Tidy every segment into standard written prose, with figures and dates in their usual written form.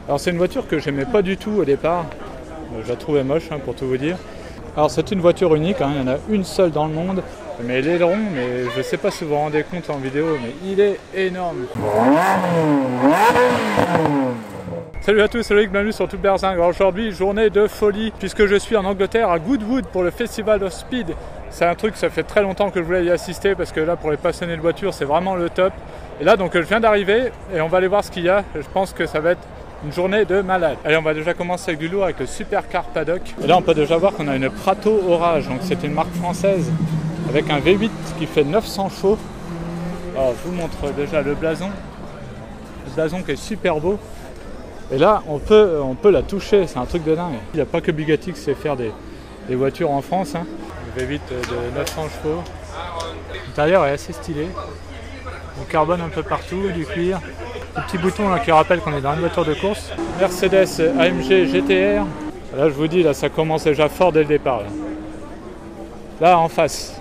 Alors c'est une voiture que j'aimais pas du tout au départ, je la trouvais moche pour tout vous dire. Alors c'est une voiture unique, il y en a une seule dans le monde, mais l'aileron, mais je sais pas si vous vous rendez compte en vidéo, mais il est énorme. Salut à tous, c'est Loïc, bienvenue sur Tout-Berzing. Alors aujourd'hui, journée de folie, puisque je suis en Angleterre à Goodwood pour le Festival of Speed. C'est un truc, ça fait très longtemps que je voulais y assister, parce que là pour les passionnés de voiture, c'est vraiment le top. Et là donc je viens d'arriver et on va aller voir ce qu'il y a, je pense que ça va être une journée de malade. Allez, on va déjà commencer avec du lourd, avec le Supercar Paddock. Et là on peut déjà voir qu'on a une Prato Orage, donc c'est une marque française avec un V8 qui fait 900 chevaux. Alors je vous montre déjà le blason qui est super beau. Et là on peut la toucher, c'est un truc de dingue. Il n'y a pas que Bugatti qui sait faire des voitures en France. Le V8 de 900 chevaux. L'intérieur est assez stylé. Du carbone un peu partout, du cuir. Le petit bouton là qui rappelle qu'on est dans une voiture de course. Mercedes AMG GTR. Là je vous dis, là ça commence déjà fort dès le départ. Là en face,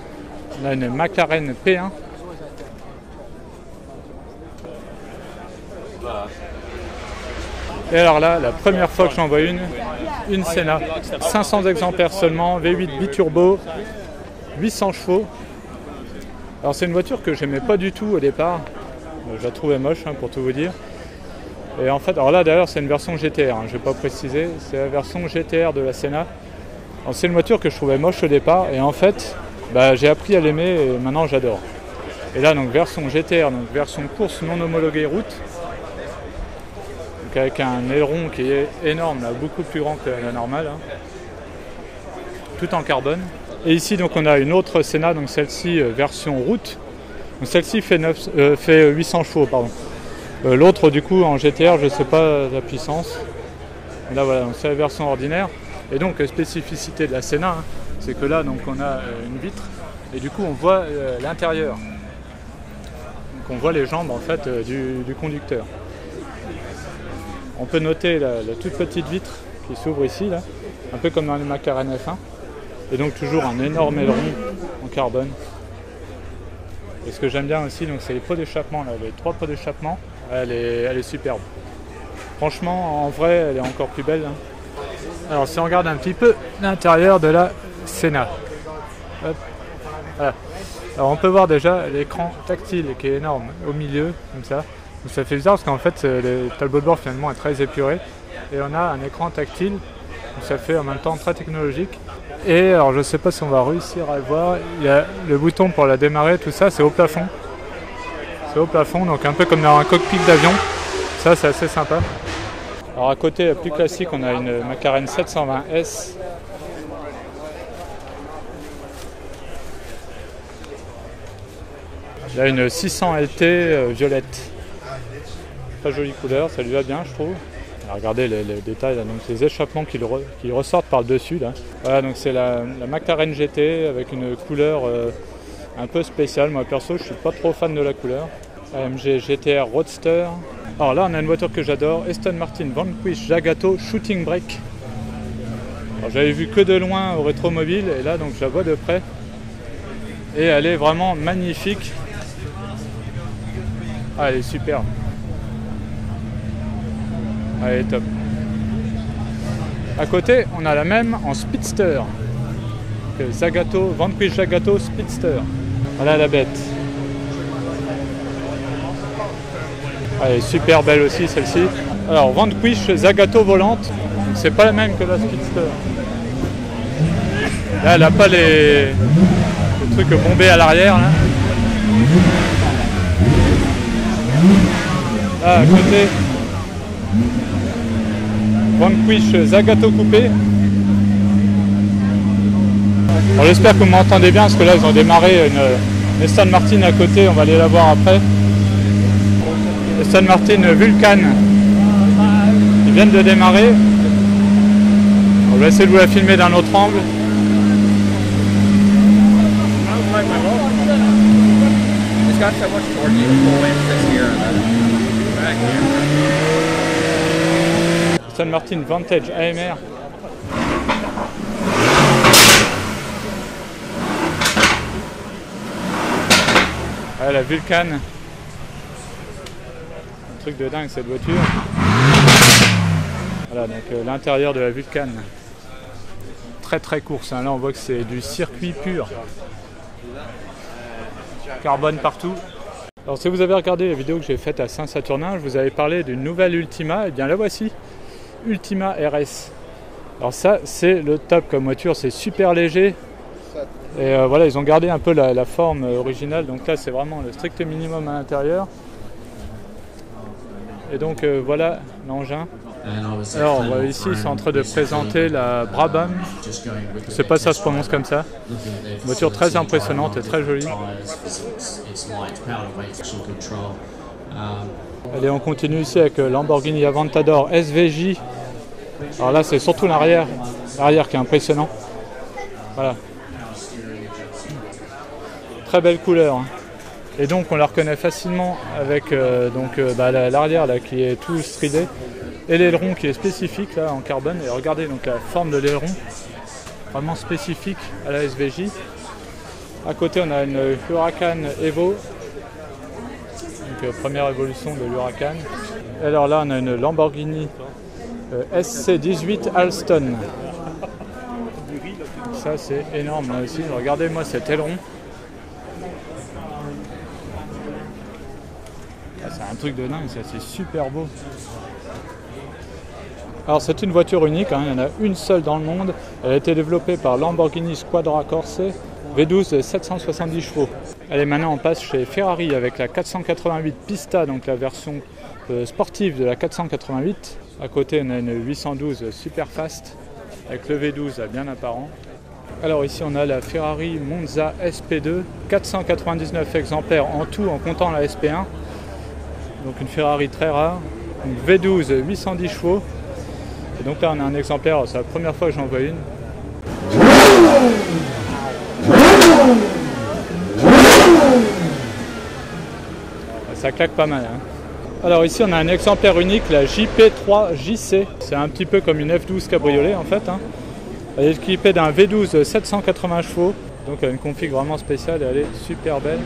on a une McLaren P1. Et alors là, la première fois que j'en vois une Senna. 500 exemplaires seulement, V8 biturbo, 800 chevaux. Alors c'est une voiture que j'aimais pas du tout au départ, je la trouvais moche pour tout vous dire. Et en fait, alors là d'ailleurs c'est une version GTR, je vais pas préciser, c'est la version GTR de la Senna. Alors c'est une voiture que je trouvais moche au départ et en fait j'ai appris à l'aimer et maintenant j'adore. Et là donc version GTR, donc version course non homologuée route, donc avec un aileron qui est énorme, là, beaucoup plus grand que la normale, tout en carbone. Et ici donc on a une autre Senna, donc celle-ci version route. Donc celle-ci fait 800 chevaux, pardon. L'autre du coup en GTR, je ne sais pas la puissance. Là voilà, donc c'est la version ordinaire. Et donc spécificité de la Senna, c'est que là donc on a une vitre et du coup on voit l'intérieur. Donc on voit les jambes en fait du conducteur. On peut noter la toute petite vitre qui s'ouvre ici, là, un peu comme dans les McLaren F1. Et donc toujours un énorme aileron en carbone. Et ce que j'aime bien aussi, donc c'est les pots d'échappement, les 3 pots d'échappement. Elle est superbe. Franchement, en vrai, elle est encore plus belle. Alors si on regarde un petit peu l'intérieur de la Senna. Hop. Voilà. Alors on peut voir déjà l'écran tactile qui est énorme au milieu, comme ça. Donc ça fait bizarre parce qu'en fait le tableau de bord finalement est très épuré. Et on a un écran tactile, donc ça fait en même temps très technologique. Et alors je ne sais pas si on va réussir à le voir, il y a le bouton pour la démarrer, tout ça c'est au plafond. C'est au plafond, donc un peu comme dans un cockpit d'avion, ça c'est assez sympa. Alors à côté, plus classique, on a une McLaren 720S. Il y a une 600 LT violette. Très jolie couleur, ça lui va bien je trouve. Alors regardez les détails, là, donc les échappements qui ressortent par le dessus. Là. Voilà, donc c'est la McLaren GT avec une couleur un peu spéciale. Moi perso, je suis pas trop fan de la couleur. AMG GTR Roadster. Alors là, on a une voiture que j'adore, Aston Martin Vanquish Zagato Shooting Brake. Alors j'avais vu que de loin au rétromobile et là, donc je la vois de près. Et elle est vraiment magnifique. Ah, elle est superbe. Elle est top. À côté, on a la même en Speedster. Zagato, Vanquish Zagato Speedster. Voilà la bête. Elle est super belle aussi celle-ci. Alors Vanquish Zagato volante. C'est pas la même que la Speedster. Là, elle n'a pas les trucs bombés à l'arrière. Là, à côté. Vanquish Zagato coupé. Alors j'espère que vous m'entendez bien parce que là ils ont démarré une Aston Martin à côté, on va aller la voir après. Aston Martin Vulcan. Ils viennent de démarrer. On va essayer de vous la filmer d'un autre angle. Aston Martin Vantage AMR. Ouais, la Vulcan. Un truc de dingue cette voiture. donc l'intérieur de la Vulcan. Très très course, hein. Là on voit que c'est du circuit pur. Carbone partout. Alors si vous avez regardé la vidéo que j'ai faite à Saint-Saturnin, je vous avais parlé d'une nouvelle Ultima, et bien la voici, Ultima RS. Alors ça c'est le top comme voiture, c'est super léger. Et voilà, ils ont gardé un peu la forme originale, donc là c'est vraiment le strict minimum à l'intérieur. Et donc voilà l'engin. Alors ici ils sont en train de présenter la Brabham, je ne sais pas si ça se prononce comme ça. Une voiture très impressionnante et très jolie. Allez, on continue ici avec Lamborghini Aventador SVJ. Alors là c'est surtout l'arrière qui est impressionnant. Voilà. Très belle couleur, hein. Et donc on la reconnaît facilement avec l'arrière là qui est tout stridé et l'aileron qui est spécifique là en carbone. Et regardez donc la forme de l'aileron, vraiment spécifique à la SVJ. À côté on a une Huracan Evo, donc première évolution de l'Huracan. Et alors là on a une Lamborghini SC18 Alston. Ça c'est énorme là aussi, regardez-moi cet aileron. C'est un truc de dingue, ça c'est super beau. Alors c'est une voiture unique, hein, il y en a une seule dans le monde. Elle a été développée par Lamborghini Squadra Corse, V12 de 770 chevaux. Allez, maintenant on passe chez Ferrari avec la 488 Pista, donc la version sportive de la 488. À côté on a une 812 Superfast avec le V12 bien apparent. Alors ici on a la Ferrari Monza SP2, 499 exemplaires en tout en comptant la SP1. Donc une Ferrari très rare, donc V12 810 chevaux. Et donc là on a un exemplaire, c'est la première fois que j'en vois une. Ça claque pas mal, hein. Alors ici on a un exemplaire unique, la JP3JC. C'est un petit peu comme une F12 cabriolet en fait, hein. Elle est équipée d'un V12 780 chevaux. Donc elle a une config vraiment spéciale et elle est super belle.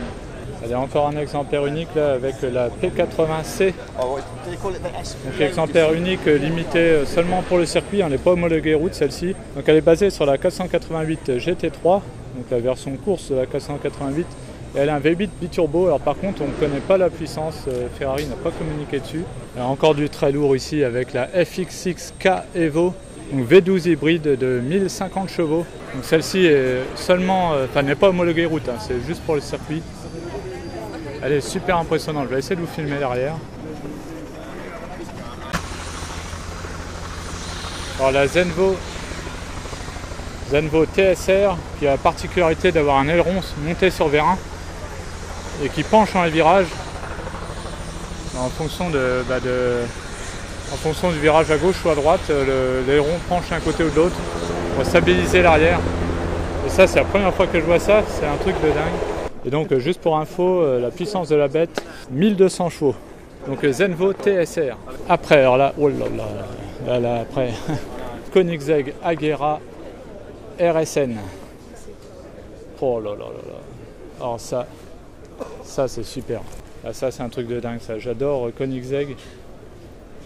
Il y a encore un exemplaire unique là avec la P80C. Donc exemplaire unique limité seulement pour le circuit, elle n'est pas homologuée route celle-ci. Donc elle est basée sur la 488 GT3, donc la version course de la 488. Et elle a un V8 biturbo, alors par contre on ne connaît pas la puissance, Ferrari n'a pas communiqué dessus. Il y a encore du très lourd ici avec la FX6K Evo, donc V12 hybride de 1050 chevaux. Donc celle-ci est seulement, n'est pas homologuée route, hein, c'est juste pour le circuit. Elle est super impressionnante, je vais essayer de vous filmer derrière. Alors la Zenvo TSR qui a la particularité d'avoir un aileron monté sur vérin et qui penche dans les virages en fonction en fonction du virage à gauche ou à droite, l'aileron penche d'un côté ou de l'autre pour stabiliser l'arrière. Et ça c'est la première fois que je vois ça, c'est un truc de dingue. Et donc juste pour info, la puissance de la bête, 1200 chevaux. Donc Zenvo TSR. Après, alors là, oh là, après, Koenigsegg Agera RSN. Oh là. Alors ça c'est super. Là, ça c'est un truc de dingue ça. J'adore Koenigsegg.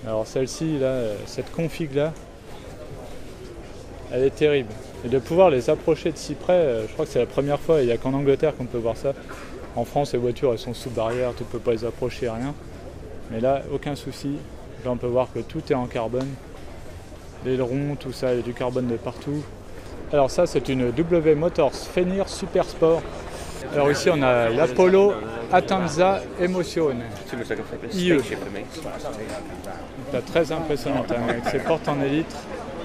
Alors celle-ci, là, cette config là, elle est terrible. Et de pouvoir les approcher de si près, je crois que c'est la première fois, il n'y a qu'en Angleterre qu'on peut voir ça. En France, les voitures elles sont sous barrière, tu ne peux pas les approcher, rien. Mais là, aucun souci. Là, on peut voir que tout est en carbone. L'aileron, tout ça, il y a du carbone de partout. Alors ça, c'est une W Motors Fenrir Super Sport. Alors ici, on a l'Apollo Atanza Emotion IE. Très impressionnante, hein, avec ses portes en élytre,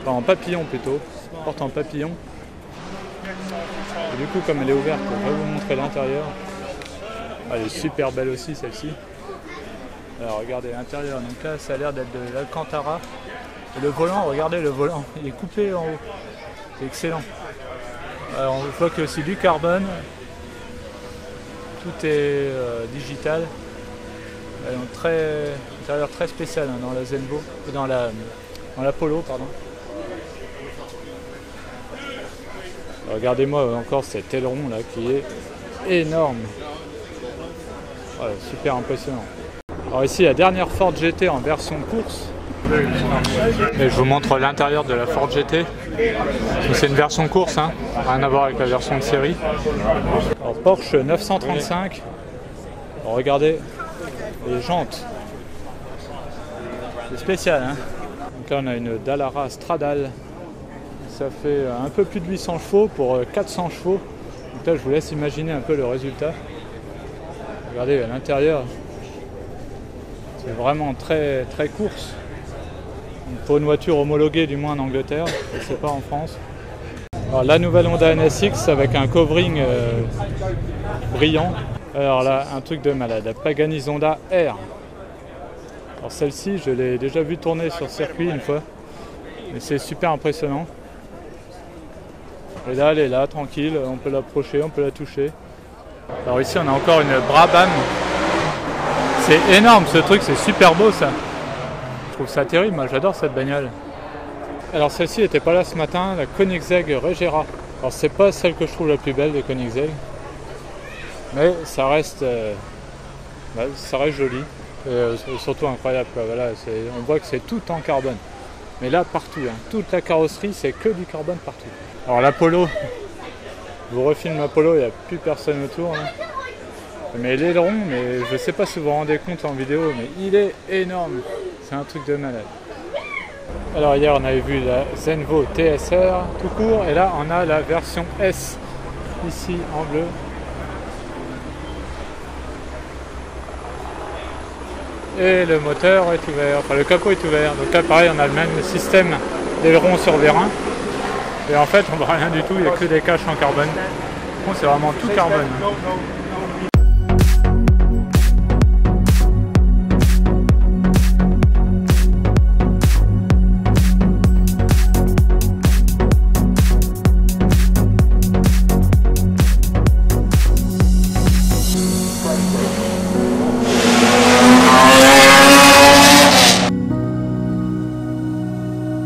enfin en papillon plutôt. Porte en papillon. Et du coup comme elle est ouverte, je vais vous montrer l'intérieur. Elle est super belle aussi celle-ci. Alors regardez l'intérieur, donc là ça a l'air d'être de l'Alcantara. Et le volant, regardez le volant, il est coupé en haut. C'est excellent. Alors on voit qu'il y a aussi du carbone. Tout est digital. Intérieur très spécial hein, dans la Zenvo, dans l'Apollo pardon. Regardez-moi encore cet aileron là qui est énorme. Voilà, super impressionnant. Alors ici la dernière Ford GT en version course. Et je vous montre l'intérieur de la Ford GT. C'est une version course, hein, rien à voir avec la version de série. Alors, Porsche 935. Alors, regardez les jantes. C'est spécial, hein. Donc là on a une Dallara Stradale. Ça fait un peu plus de 800 chevaux pour 400 chevaux. Donc là je vous laisse imaginer un peu le résultat. Regardez à l'intérieur. C'est vraiment très très course. Pour une voiture homologuée du moins en Angleterre, je ne sais pas en France. Alors la nouvelle Honda NSX avec un covering brillant. Alors là un truc de malade, la Pagani Zonda R. Alors celle-ci je l'ai déjà vu tourner sur circuit une fois. Mais c'est super impressionnant. Et là elle est là, tranquille, on peut l'approcher, on peut la toucher. Alors ici on a encore une Brabham. C'est énorme ce truc, c'est super beau ça. Je trouve ça terrible, moi j'adore cette bagnole. Alors celle-ci n'était pas là ce matin, la Koenigsegg Regera. Alors c'est pas celle que je trouve la plus belle de Koenigsegg. Mais ça reste joli. Et surtout incroyable quoi. Voilà, on voit que c'est tout en carbone. Mais là partout, hein. Toute la carrosserie c'est que du carbone partout. Alors l'Apollo, je vous refilme l'Apollo, il n'y a plus personne autour. Hein. Mais l'aileron, mais je ne sais pas si vous vous rendez compte en vidéo, mais il est énorme. C'est un truc de malade. Alors hier on avait vu la Zenvo TSR tout court et là on a la version S ici en bleu. Et le moteur est ouvert, enfin le capot est ouvert. Donc là pareil on a le même système d'aileron sur vérin. Et en fait on voit rien du tout, il n'y a que des caches en carbone. Bon, c'est vraiment tout carbone.